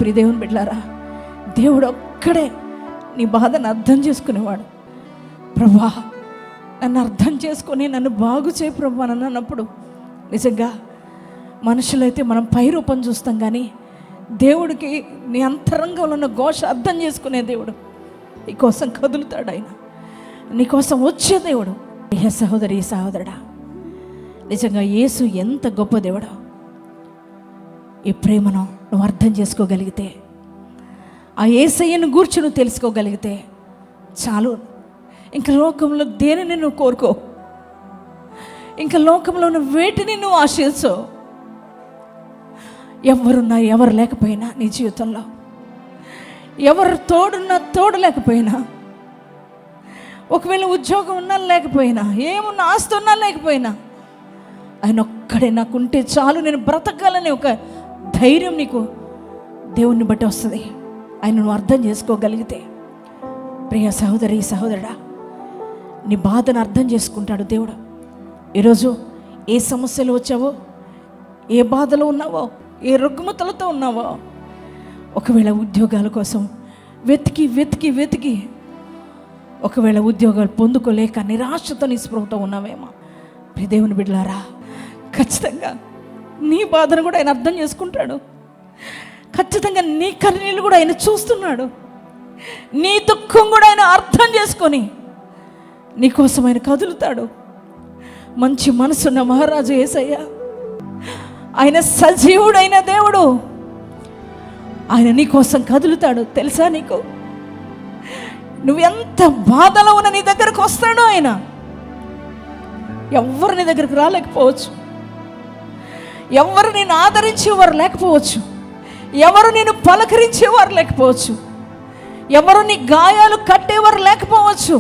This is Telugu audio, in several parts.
ప్రియ దేవుని బిడ్డలారా, దేవుడు ఒక్కడే నీ బాధను అర్థం చేసుకునేవాడు. ప్రభా నన్ను అర్థం చేసుకొని నన్ను బాగు చేయి ప్రభా అని అన్నప్పుడు, నిజంగా మనుషులైతే మనం పై రూపం చూస్తాం, కానీ దేవుడికి నీ అంతరంగంలో ఉన్న ఘోష అర్థం చేసుకునే దేవుడు నీకోసం కదులుతాడు. ఆయన నీకోసం వచ్చే దేవుడు. సహోదరి సహోదరుడా, నిజంగా యేసు ఎంత గొప్ప దేవుడో ఈ ప్రేమను నువ్వు అర్థం చేసుకోగలిగితే, ఆ యేసయ్యను గూర్చి నువ్వు తెలుసుకోగలిగితే చాలు. ఇంకా లోకంలో దేనిని నువ్వు కోరుకో, ఇంకా లోకంలో ఉన్న వేటిని నువ్వు ఆశించు. ఎవరున్నా ఎవరు లేకపోయినా నీ జీవితంలో, ఎవరు తోడున్నా తోడు లేకపోయినా, ఒకవేళ ఉద్యోగం ఉన్నా లేకపోయినా, ఏమున్నా ఆస్తి ఉన్నా లేకపోయినా, ఆయన ఒక్కడే నాకుంటే చాలు, నేను బ్రతకాలని ఒక ధైర్యం నీకు దేవుణ్ణి బట్టి వస్తుంది. ఆయన నువ్వు అర్థం చేసుకోగలిగితే, ప్రియ సహోదరి సహోదరుడా, నీ బాధను అర్థం చేసుకుంటాడు దేవుడు. ఈరోజు ఏ సమస్యలు వచ్చావో, ఏ బాధలో ఉన్నావో, ఏ రుగ్మతలతో ఉన్నావో, ఒకవేళ ఉద్యోగాల కోసం వెతికి వెతికి వెతికి ఒకవేళ ఉద్యోగాలు పొందుకోలేక నిరాశతో నిస్పృహతో ఉన్నావేమో, ప్రియ దేవుని బిడ్డలారా, ఖచ్చితంగా నీ బాధను కూడా ఆయన అర్థం చేసుకుంటాడు. ఖచ్చితంగా నీ కన్నీళ్ళు కూడా ఆయన చూస్తున్నాడు. నీ దుఃఖం కూడా ఆయన అర్థం చేసుకొని నీకోసం ఆయన కదులుతాడు. మంచి మనసున్న మహారాజు యేసయ్య, ఆయన సజీవుడైన దేవుడు, ఆయన నీకోసం కదులుతాడు. తెలుసా నీకు? నువ్వెంత బాధలో ఉన్న నీ దగ్గరకు వస్తాడో ఆయన. ఎవ్వరు నీ దగ్గరకు రాలేకపోవచ్చు, ఎవరు నేను ఆదరించేవారు లేకపోవచ్చు, ఎవరు నేను పలకరించేవారు లేకపోవచ్చు, ఎవరు నీ గాయాలు కట్టేవారు లేకపోవచ్చు,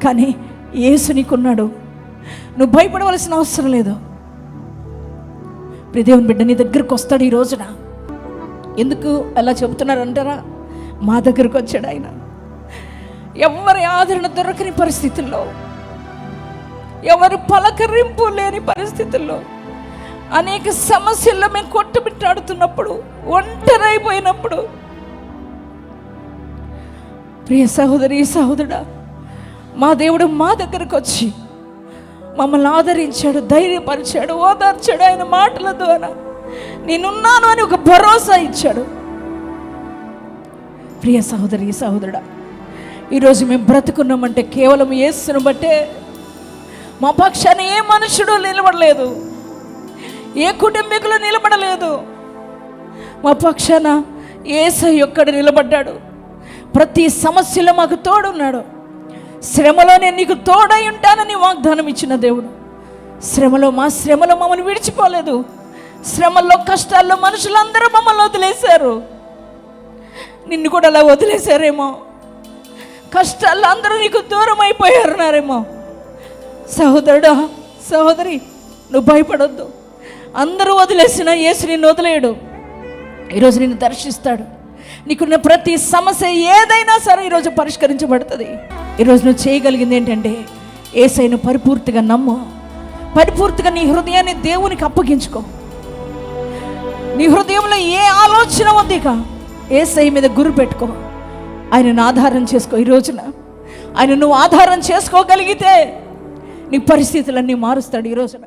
కానీ యేసు నీకున్నాడు. నువ్వు భయపడవలసిన అవసరం లేదు. ప్రియ దేవుని బిడ్డ నీ దగ్గరకు వస్తాడు ఈ రోజున. ఎందుకు అలా చెబుతున్నారంటారా? మా దగ్గరకు వచ్చాడు ఆయన. ఎవరి ఆదరణ దొరకని పరిస్థితుల్లో, ఎవరి పలకరింపు లేని పరిస్థితుల్లో, అనేక సమస్యల్లో మేము కొట్టుమిట్టాడుతున్నప్పుడు, ఒంటరైపోయినప్పుడు, ప్రియ సహోదరి సహోదరుడా, మా దేవుడు మా దగ్గరకు వచ్చి మమ్మల్ని ఆదరించాడు, ధైర్యపరిచాడు, ఓదార్చాడు. ఆయన మాటల ద్వారా నేనున్నాను అని ఒక భరోసా ఇచ్చాడు. ప్రియ సహోదరి సహోదరుడా, ఈరోజు మేము బ్రతుకున్నామంటే కేవలం యేసును బట్టే. మా పక్షాన ఏ మనుషుడు నిలబడలేదు, ఏ కుటుంబీకులు నిలబడలేదు. మా పక్షాన యేసయ్య ఒక్కడు నిలబడ్డాడు. ప్రతి సమస్యలో మాకు తోడున్నాడు. శ్రమలో నేను నీకు తోడై ఉంటానని వాగ్దానం ఇచ్చిన దేవుడు. శ్రమలో మమ్మల్ని విడిచిపోలేదు. శ్రమల్లో కష్టాల్లో మనుషులందరూ మమ్మల్ని వదిలేశారు. నిన్ను కూడా అలా వదిలేశారేమో. కష్టాల్లో అందరూ నీకు దూరం అయిపోయారన్నారేమో. సహోదరుడా సహోదరి, నువ్వు భయపడొద్దు. అందరూ వదిలేసిన యేసు నిన్ను వదిలేయడు. ఈరోజు నిన్ను దర్శిస్తాడు. నీకున్న ప్రతి సమస్య ఏదైనా సరే ఈరోజు పరిష్కరించబడుతుంది. ఈరోజు నువ్వు చేయగలిగింది ఏంటంటే, యేసయ్యను పరిపూర్తిగా నమ్ము. పరిపూర్తిగా నీ హృదయాన్ని దేవునికి అప్పగించుకో. నీ హృదయంలో ఏ ఆలోచన ఉంది కా యేసయ్య మీద గురి పెట్టుకో. ఆయనను ఆధారం చేసుకో. ఈ రోజున ఆయన నువ్వు ఆధారం చేసుకోగలిగితే నీ పరిస్థితులన్నీ మారుస్తాడు ఈ రోజున.